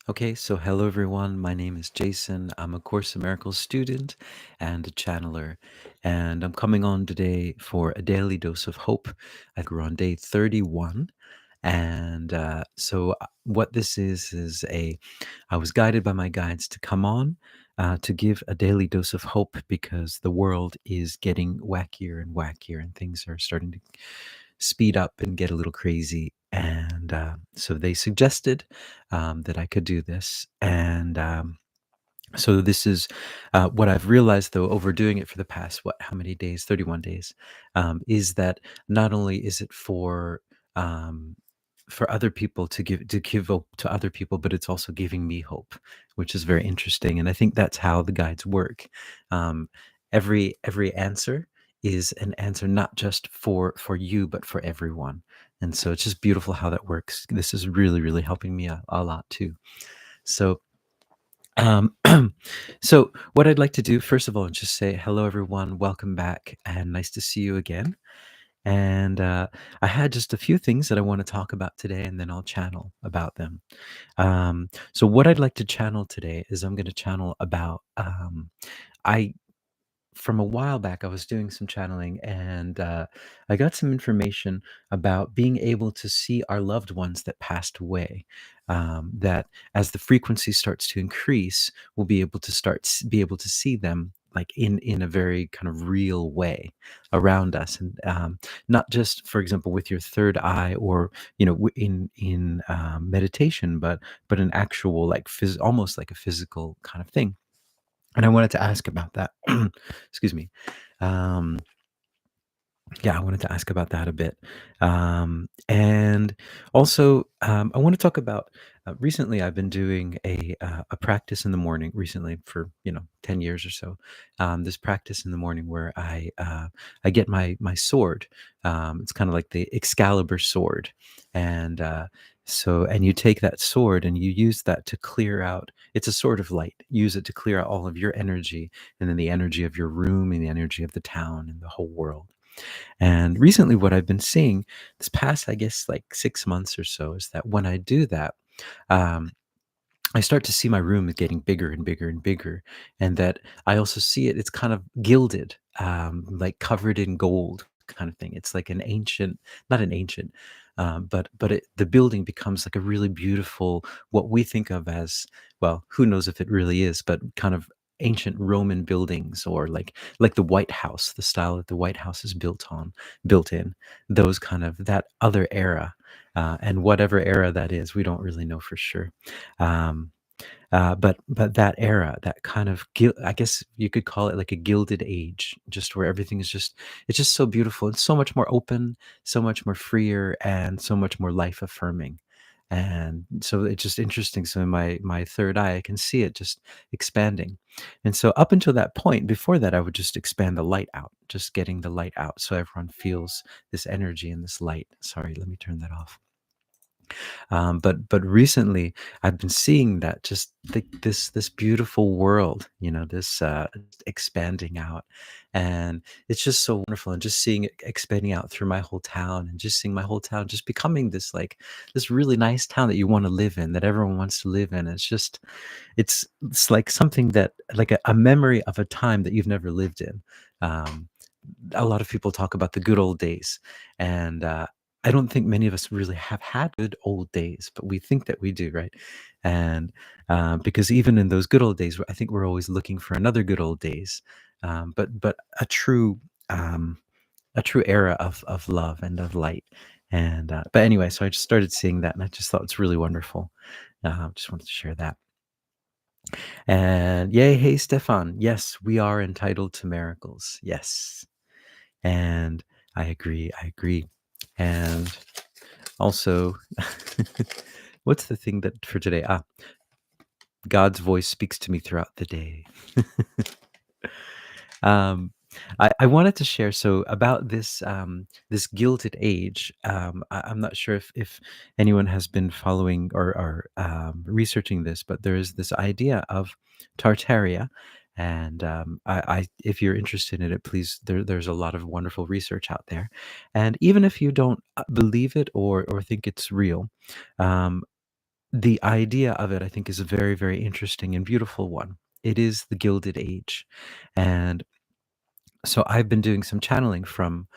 Okay, so hello everyone. My name is Jason. I'm a Course in Miracles student and a channeler. And I'm coming on today for a daily dose of hope. We're on day 31. And what this is I was guided by my guides to come on to give a daily dose of hope because the world is getting wackier and wackier and things are starting to speed up and get a little crazy. And so they suggested that I could do this. And so this is what I've realized, though, over doing it for the past, how many days? 31 days, is that not only is it um, for other people to give hope to other people, but it's also giving me hope, which is very interesting. And I think that's how the guides work. Um, every answer is an answer not just for you, but for everyone. And so it's just beautiful how that works. This is really, really helping me a lot too. So um, so what I'd like to do, first of all, is just say hello, everyone. Welcome back, and nice to see you again. And I had just a few things that I want to talk about today, and then I'll channel about them. So what I'd like to channel today is I'm going to channel about I from a while back, I was doing some channeling and I got some information about being able to see our loved ones that passed away. That as the frequency starts to increase, we'll be able to be able to see them like in a very kind of real way around us, and not just, for example, with your third eye or in meditation, but an actual like almost like a physical kind of thing. And I wanted to ask about that. Excuse me. Um, yeah, I wanted to ask about that a bit. And also, I want to talk about recently I've been doing a practice in the morning recently for, 10 years or so. This practice in the morning where I get my sword. It's kind of like the Excalibur sword. And and you take that sword and you use that to clear out. It's a sword of light. Use it to clear out all of your energy, and then the energy of your room and the energy of the town and the whole world. And recently, what I've been seeing this past, I guess, like 6 months or so, is that when I do that, um, I start to see my room getting bigger and bigger and bigger. And that I also see it's kind of gilded, like covered in gold kind of thing. It's like an ancient, not an ancient, the building becomes like a really beautiful, what we think of as, well, who knows if it really is, but kind of ancient Roman buildings, or like the White House, the style that the White House is built in, those kind of that other era. And whatever era that is, we don't really know for sure. Um, but that era, that kind of I guess you could call it like a gilded age, just where everything is it's just so beautiful. It's so much more open, so much more freer, and so much more life affirming. And so it's just interesting. So in my third eye, I can see it just expanding. And so up until that point, before that, I would just expand the light out, just getting the light out so everyone feels this energy and this light. Sorry, let me turn that off. But recently I've been seeing that just this beautiful world, this expanding out, and it's just so wonderful. And just seeing it expanding out through my whole town, and just seeing my whole town just becoming this really nice town that you want to live in, that everyone wants to live in. It's like something that, like a memory of a time that you've never lived in. Um, a lot of people talk about the good old days, and I don't think many of us really have had good old days, but we think that we do, right? And because even in those good old days, I think we're always looking for another good old days, but um, a true era of love and of light. And but anyway, so I just started seeing that, and I just thought it's really wonderful. Just wanted to share that. And yay, hey Stefan, yes, we are entitled to miracles. Yes. And I agree. I agree. And also, what's the thing that for today? God's voice speaks to me throughout the day. um, I wanted to share about this gilded age. I'm not sure if anyone has been following or researching this, but there is this idea of Tartaria. And if you're interested in it, please, there's a lot of wonderful research out there. And even if you don't believe it or think it's real, um, the idea of it, I think, is a very, very interesting and beautiful one. It is the Gilded Age, and so I've been doing some channeling from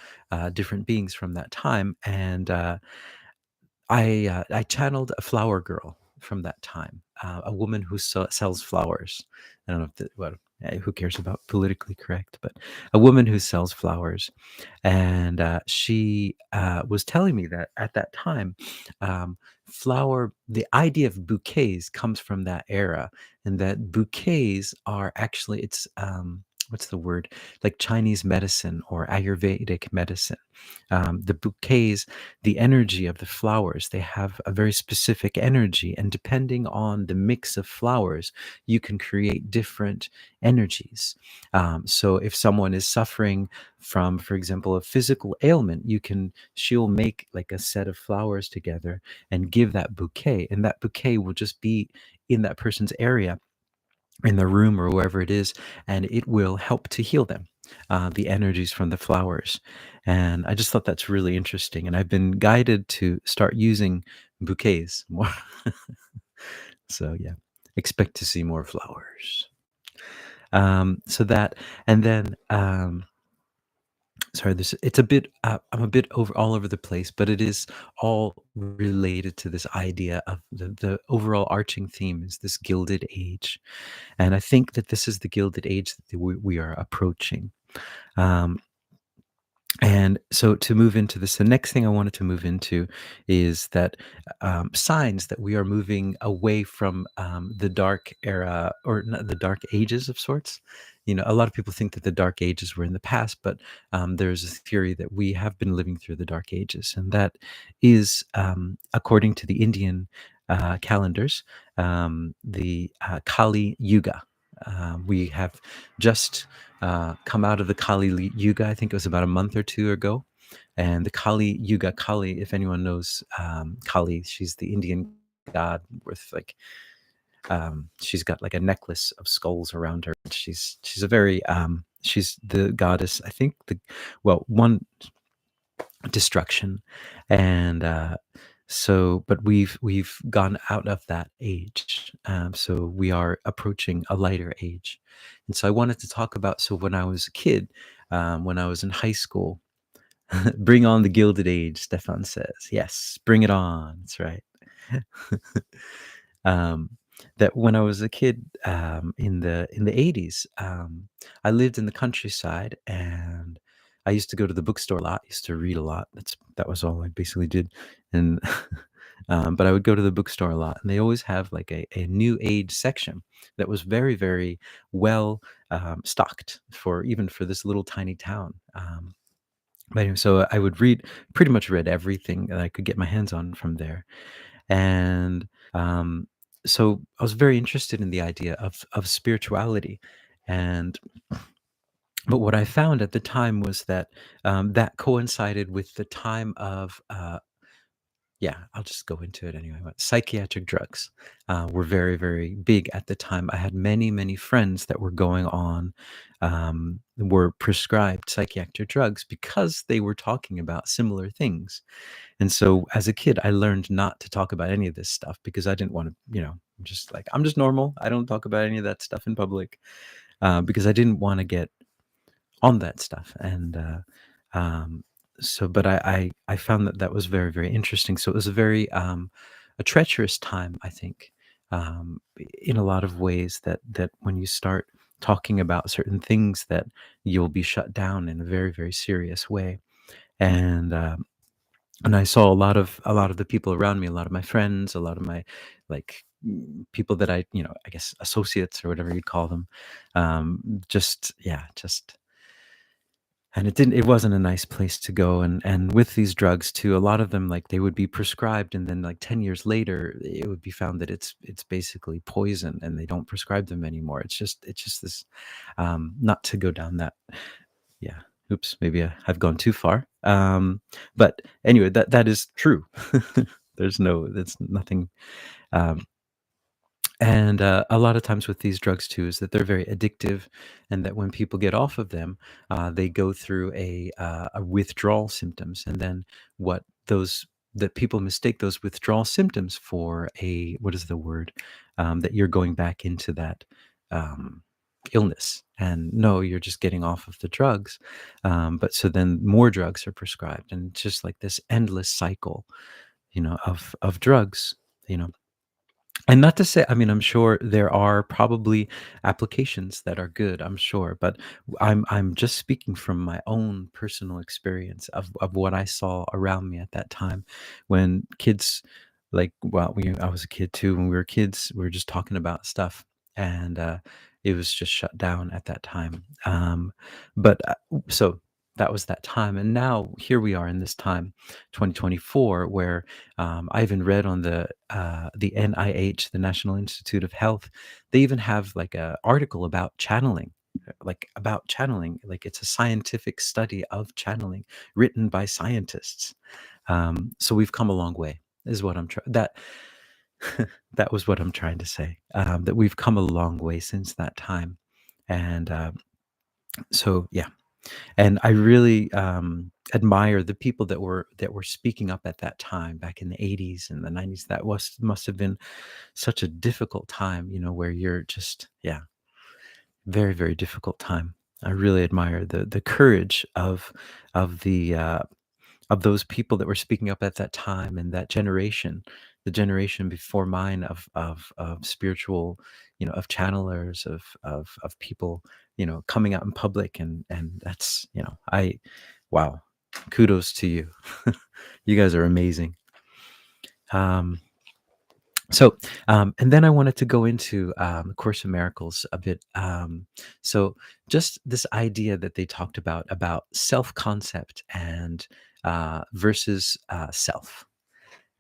different beings from that time, and I channeled a flower girl from that time, a woman who sells flowers. I don't know if who cares about politically correct, but a woman who sells flowers, and she was telling me that at that time, the idea of bouquets comes from that era, and that bouquets are actually what's the word, like Chinese medicine or Ayurvedic medicine. The bouquets, the energy of the flowers, they have a very specific energy, and depending on the mix of flowers, you can create different energies. So if someone is suffering from, for example, a physical ailment, she'll make like a set of flowers together and give that bouquet, and that bouquet will just be in that person's area, in the room or wherever it is, and it will help to heal them, the energies from the flowers. And I just thought that's really interesting. And I've been guided to start using bouquets more. So, yeah, expect to see more flowers. So that, and then, sorry, it's a bit, I'm a bit all over the place, but it is all related to this idea of the overall arching theme is this Gilded Age. And I think that this is the Gilded Age that we are approaching. Um, and so to move into this, the next thing I wanted to move into is that signs that we are moving away from the dark era, or not the dark ages of sorts. A lot of people think that the dark ages were in the past, but there's a theory that we have been living through the dark ages. And that is, according to the Indian calendars, the Kali Yuga. We have just come out of the Yuga. I think it was about a month or two ago. And the Kali Yuga, Kali, if anyone knows Kali, she's the Indian god with like, she's got like a necklace of skulls around her. She's a very she's the goddess. I think one, destruction, and but we've gone out of that age, so we are approaching a lighter age. And so I wanted to talk about, so when I was a kid, when I was in high school, bring on the Gilded Age, Stefan says. Yes, bring it on. That's right. um, that when I was a kid, in the 80s, I lived in the countryside, and I used to go to the bookstore a lot. I used to read a lot. That was all I basically did, and but I would go to the bookstore a lot, and they always have like a new age section that was very, very well stocked for, even for this little tiny town. But anyway, so I would pretty much read everything that I could get my hands on from there. And so I was very interested in the idea of spirituality. And but what I found at the time was that that coincided with the time of yeah, I'll just go into it anyway. But psychiatric drugs were very, very big at the time. I had many, many friends that were were prescribed psychiatric drugs because they were talking about similar things. And so as a kid, I learned not to talk about any of this stuff because I didn't want to, just like, I'm just normal. I don't talk about any of that stuff in public, because I didn't want to get on that stuff. And but I found that that was very, very interesting. So it was a treacherous time, I think, in a lot of ways, that when you start talking about certain things, that you'll be shut down in a very, very serious way. And I saw a lot of the people around me, a lot of my friends, a lot of my, like, people that I guess associates or whatever you'd call them, just, yeah, just, and it wasn't a nice place to go. And with these drugs too, a lot of them, like, they would be prescribed, and then like 10 years later it would be found that it's basically poison, and they don't prescribe them anymore. It's just this, not to go down that, yeah, oops, maybe I've gone too far. But anyway, that is true. That's nothing. Um, and a lot of times with these drugs too, is that they're very addictive, and that when people get off of them, they go through a withdrawal symptoms, and then what those that people mistake those withdrawal symptoms for a, what is the word, that you're going back into that um, illness. And no, you're just getting off of the drugs. But so then more drugs are prescribed, and it's just like this endless cycle, of drugs, you know. And not to say, I mean, I'm sure there are probably applications that are good, I'm sure, but I'm just speaking from my own personal experience of what I saw around me at that time when kids, like, well, I was a kid too. When we were kids, we were just talking about stuff, and it was just shut down at that time. But so that was that time, and now here we are in this time, 2024, where I even read on the NIH, the National Institute of Health, they even have like a article about channeling, like it's a scientific study of channeling written by scientists. So we've come a long way, is what I'm trying. That was what I'm trying to say. That we've come a long way since that time, and so yeah. And I really admire the people that were speaking up at that time, back in the 80s and the 90s. That was must have been such a difficult time, where you're just, yeah, very, very difficult time. I really admire the courage of those people that were speaking up at that time, and that generation, the generation before mine, of spiritual, of channelers, of people, coming out in public, and that's, I, wow, kudos to you. You guys are amazing. Um, and then I wanted to go into Course in Miracles a bit. So just this idea that they talked about self-concept and versus self.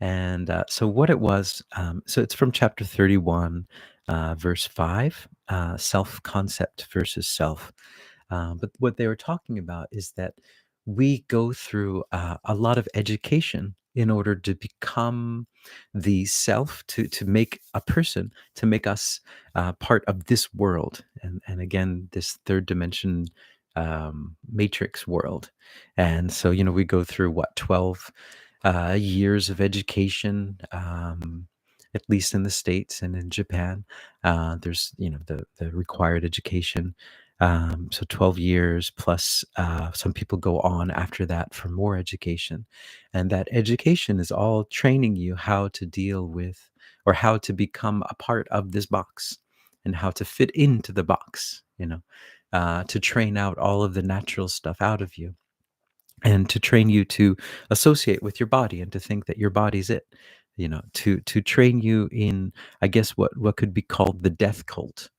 And so what it was, so it's from chapter 31, verse 5, self-concept versus self. But what they were talking about is that we go through a lot of education in order to become the self, to make a person, to make us part of this world, and again, this third dimension matrix world. And so, we go through what, 12 years of education, at least in the States and in Japan. There's, the required education. So 12 years plus, some people go on after that for more education. And that education is all training you how to deal with, or how to become a part of this box, and how to fit into the box, to train out all of the natural stuff out of you, and to train you to associate with your body, and to think that your body's it, to train you in, I guess, what could be called the death cult,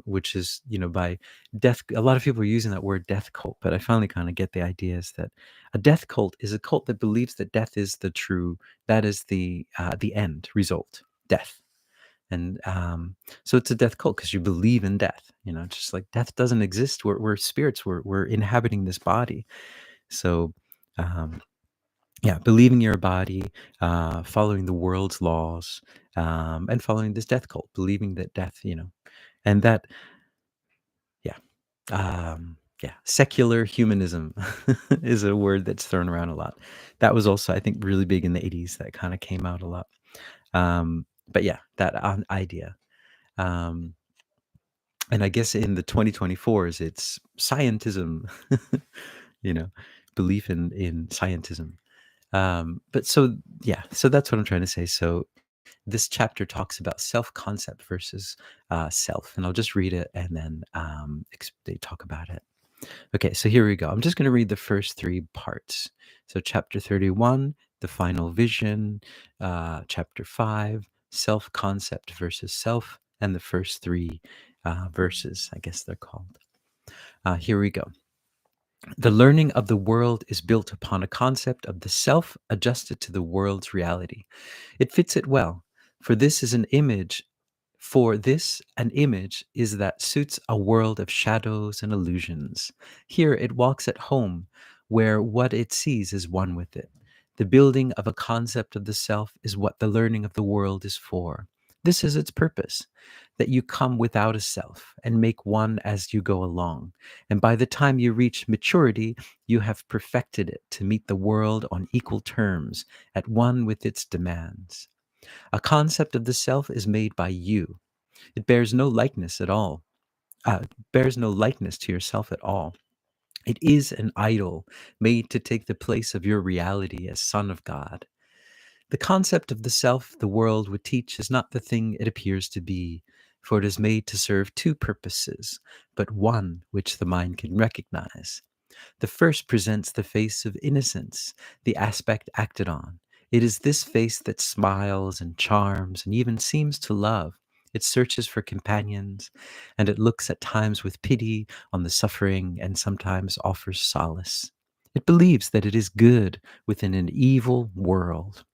which is, by death, a lot of people are using that word death cult, but I finally kind of get the idea is that a death cult is a cult that believes that death is the true, that is the end result, death. And so it's a death cult because you believe in death, just like death doesn't exist. We're spirits, we're inhabiting this body. So, um, yeah, believing your body, following the world's laws, and following this death cult, believing that death, and that, yeah, yeah, secular humanism is a word that's thrown around a lot. That was also, I think, really big in the 80s. That kind of came out a lot. But yeah, that idea. Um, and I guess in the 2024s, it's scientism, you know, belief in scientism. But so, yeah, so that's what I'm trying to say. So this chapter talks about self-concept versus self, and I'll just read it, and then they talk about it. Okay, so here we go. I'm just going to read the first three parts. So chapter 31, the final vision, chapter 5, self-concept versus self, and the first three verses, I guess they're called. Here we go. The learning of the world is built upon a concept of the self adjusted to the world's reality. It fits it well, for this is an image. For this, an image is that suits a world of shadows and illusions. Here it walks at home, where what it sees is one with it. The building of a concept of the self is what the learning of the world is for. This is its purpose, that you come without a self and make one as you go along. And by the time you reach maturity, you have perfected it to meet the world on equal terms, at one with its demands. A concept of the self is made by you. It bears no likeness at all. Bears no likeness to yourself at all. It is an idol made to take the place of your reality as Son of God. The concept of the self the world would teach is not the thing it appears to be, for it is made to serve two purposes, but one which the mind can recognize. The first presents the face of innocence, the aspect acted on. It is this face that smiles and charms and even seems to love. It searches for companions, and it looks at times with pity on the suffering and sometimes offers solace. It believes that it is good within an evil world.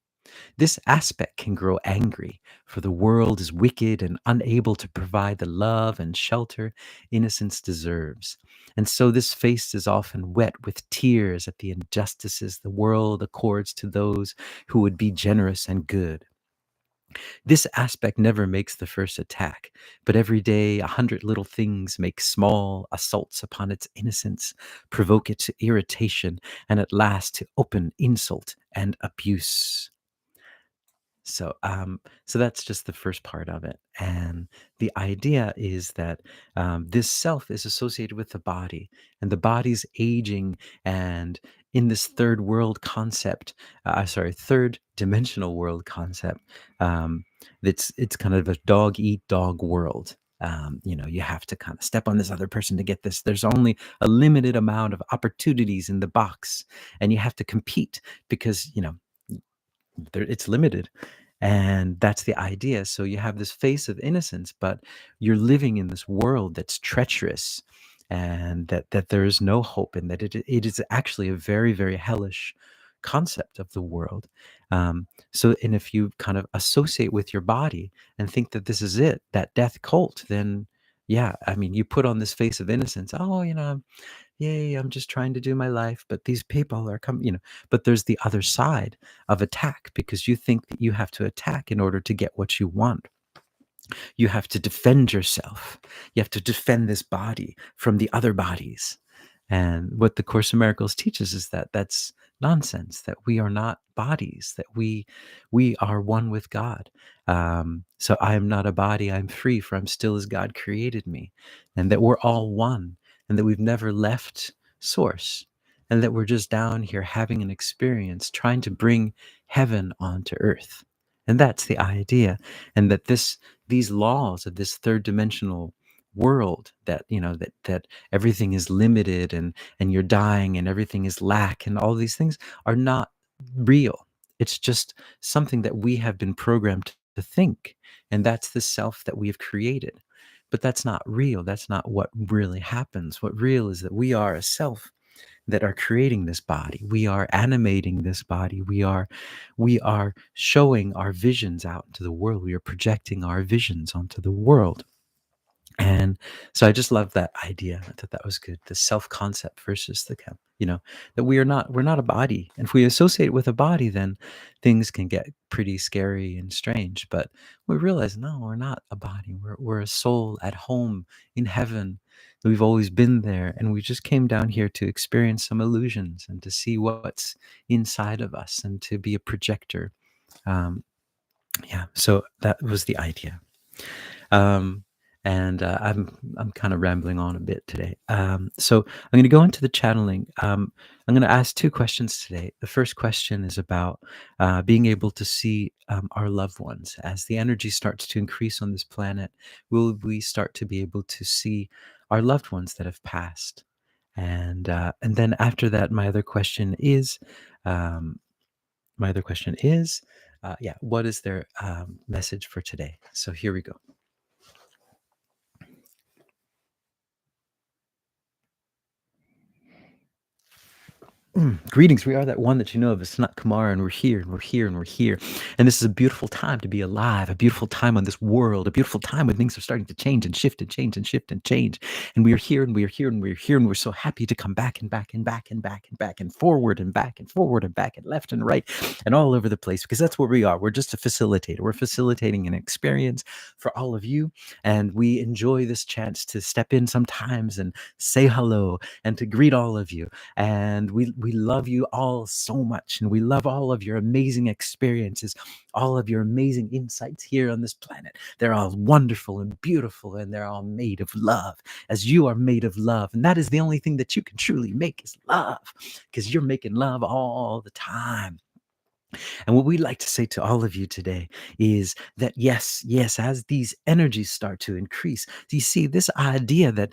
This aspect can grow angry, for the world is wicked and unable to provide the love and shelter innocence deserves. And so this face is often wet with tears at the injustices the world accords to those who would be generous and good. This aspect never makes the first attack, but every day 100 little things make small assaults upon its innocence, provoke it to irritation, and at last to open insult and abuse. So that's just the first part of it, and the idea is that this self is associated with the body, and the body's aging, and in this third world concept, third dimensional world concept, um, it's kind of a dog eat dog world. You have to kind of step on this other person to get this. There's only a limited amount of opportunities in the box, and you have to compete because it's limited, and that's the idea. So you have this face of innocence, but you're living in this world that's treacherous, and that there is no hope, and that it is actually a very, very hellish concept of the world. And if you kind of associate with your body and think that this is it, that death cult, then yeah, I mean, you put on this face of innocence. Oh, yay, I'm just trying to do my life, but these people are coming. But there's the other side of attack, because you think that you have to attack in order to get what you want. You have to defend yourself. You have to defend this body from the other bodies. And what the Course in Miracles teaches is that that's nonsense, that we are not bodies, that we are one with God. So I am not a body, I'm free, for I'm still as God created me. And that we're all one, and that we've never left source, and that we're just down here having an experience, trying to bring heaven onto earth. And that's the idea. And that these laws of this third dimensional world, that that everything is limited, and you're dying, and everything is lack, and all these things are not real. It's just something that we have been programmed to think, and that's the self that we have created. But that's not real. That's not what really happens. What real is that we are a self that are creating this body. We are animating this body. We are showing our visions out into the world. We are projecting our visions onto the world. And so I just love that idea. I thought that was good. The self-concept versus that we're not a body. And if we associate with a body, then things can get pretty scary and strange. But we realize, no, we're not a body. We're a soul at home in heaven. We've always been there, and we just came down here to experience some illusions and to see what's inside of us and to be a projector. Um, yeah, so that was the idea. Um, and I'm kind of rambling on a bit today. So I'm going to go into the channeling. I'm going to ask two questions today. The first question is about being able to see our loved ones as the energy starts to increase on this planet. Will we start to be able to see our loved ones that have passed? And then after that, um, yeah, what is their message for today? So here we go. Greetings. We are that one that you know of. It's not Kamara, and we're here, and we're here, and we're here. And this is a beautiful time to be alive, a beautiful time on this world, a beautiful time when things are starting to change and shift and change and shift and change. And we are here, and we are here, and we're here, and we're so happy to come back and back and back and back and back and forward and back and forward and back and left and right and all over the place, because that's what we are. We're just a facilitator. We're facilitating an experience for all of you. And we enjoy this chance to step in sometimes and say hello and to greet all of you. And we love you all so much, and we love all of your amazing experiences, all of your amazing insights here on this planet. They're all wonderful and beautiful, and they're all made of love, as you are made of love. And that is the only thing that you can truly make, is love, because you're making love all the time. And what we'd like to say to all of you today is that yes, as these energies start to increase, do you see this idea that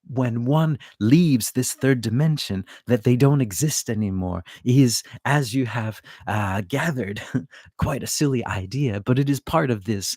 when one leaves this third dimension, that they don't exist anymore, is, as you have gathered, quite a silly idea, but it is part of this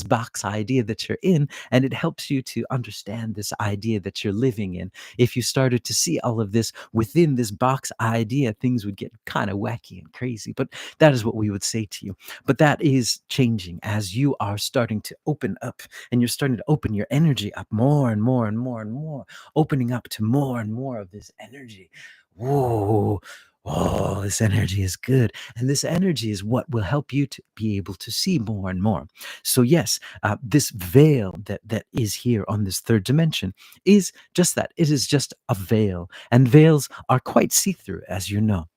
box idea that you're in, and it helps you to understand this idea that you're living in. If you started to see all of this within this box idea, things would get kind of wacky and crazy. But that is what we would say to you. But that is changing as you are starting to open up, and you're starting to open your energy up more and more and more and more, opening up to more and more of this energy. Whoa. Oh, this energy is good. And this energy is what will help you to be able to see more and more. So, yes, this veil that is here on this third dimension is just that. It is just a veil. And veils are quite see through, as you know.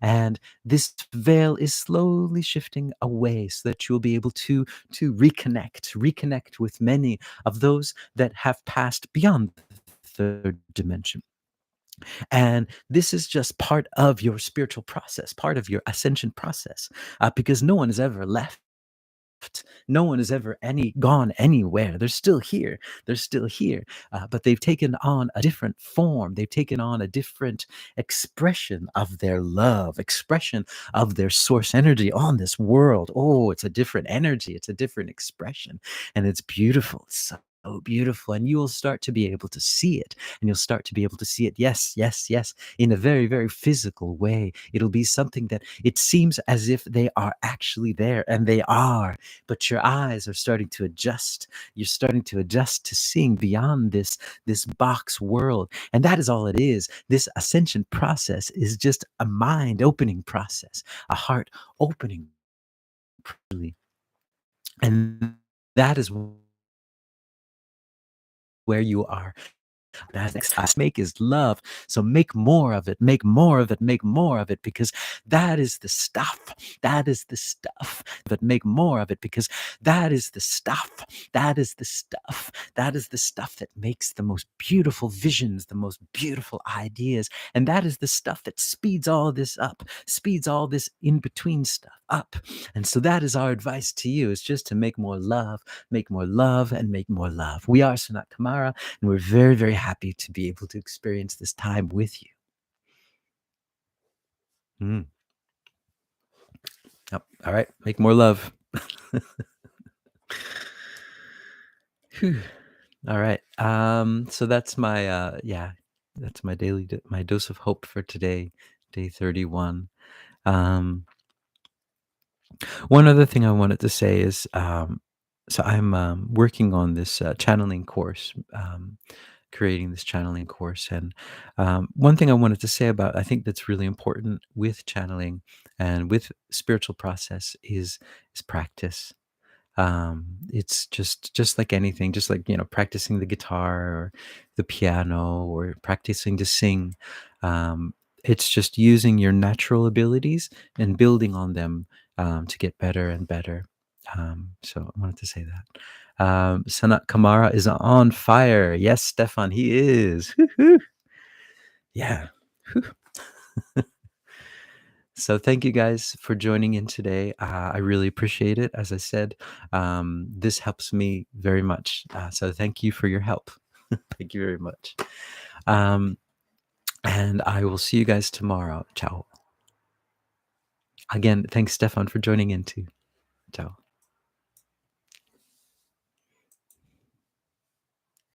And this veil is slowly shifting away so that you'll be able to reconnect with many of those that have passed beyond the third dimension. And this is just part of your spiritual process, part of your ascension process, because no one has ever left. No one has ever gone anywhere. They're still here. They're still here, but they've taken on a different form. They've taken on a different expression of their love, expression of their source energy on this world. Oh, it's a different energy. It's a different expression, and it's beautiful. It's so beautiful, and you will start to be able to see it, and you'll start to be able to see it. Yes, in a very, very physical way. It'll be something that it seems as if they are actually there, and they are, but your eyes are starting to adjust. You're starting to adjust to seeing beyond this box world, and that is all it is. This ascension process is just a mind opening process, a heart opening, really. And that is where you are. That next task make is love. So make more of it, make more of it, make more of it, because that is the stuff. That is the stuff. But make more of it, because that is the stuff. That is the stuff. That is the stuff that makes the most beautiful visions, the most beautiful ideas. And that is the stuff that speeds all this up, speeds all this in between stuff up. And so that is our advice to you, is just to make more love, make more love, and make more love. We are Sanat Kumara, and we're very, very happy to be able to experience this time with you. Mm. Yep. All right. Make more love. Whew. All right. So that's my that's my my dose of hope for today, day 31. Um, One other thing I wanted to say is, so I'm working on this channeling course, creating this channeling course. And one thing I wanted to say about, I think that's really important with channeling and with spiritual process is practice. It's just like anything, just like, practicing the guitar or the piano or practicing to sing. It's just using your natural abilities and building on them, to get better and better. So I wanted to say that. Sanat Kamara is on fire. Yes, Stefan, he is. Woo-hoo. Yeah. So thank you guys for joining in today. I really appreciate it. As I said, this helps me very much. So thank you for your help. Thank you very much. Um, and I will see you guys tomorrow. Ciao. Again, thanks, Stefan, for joining in too. Ciao.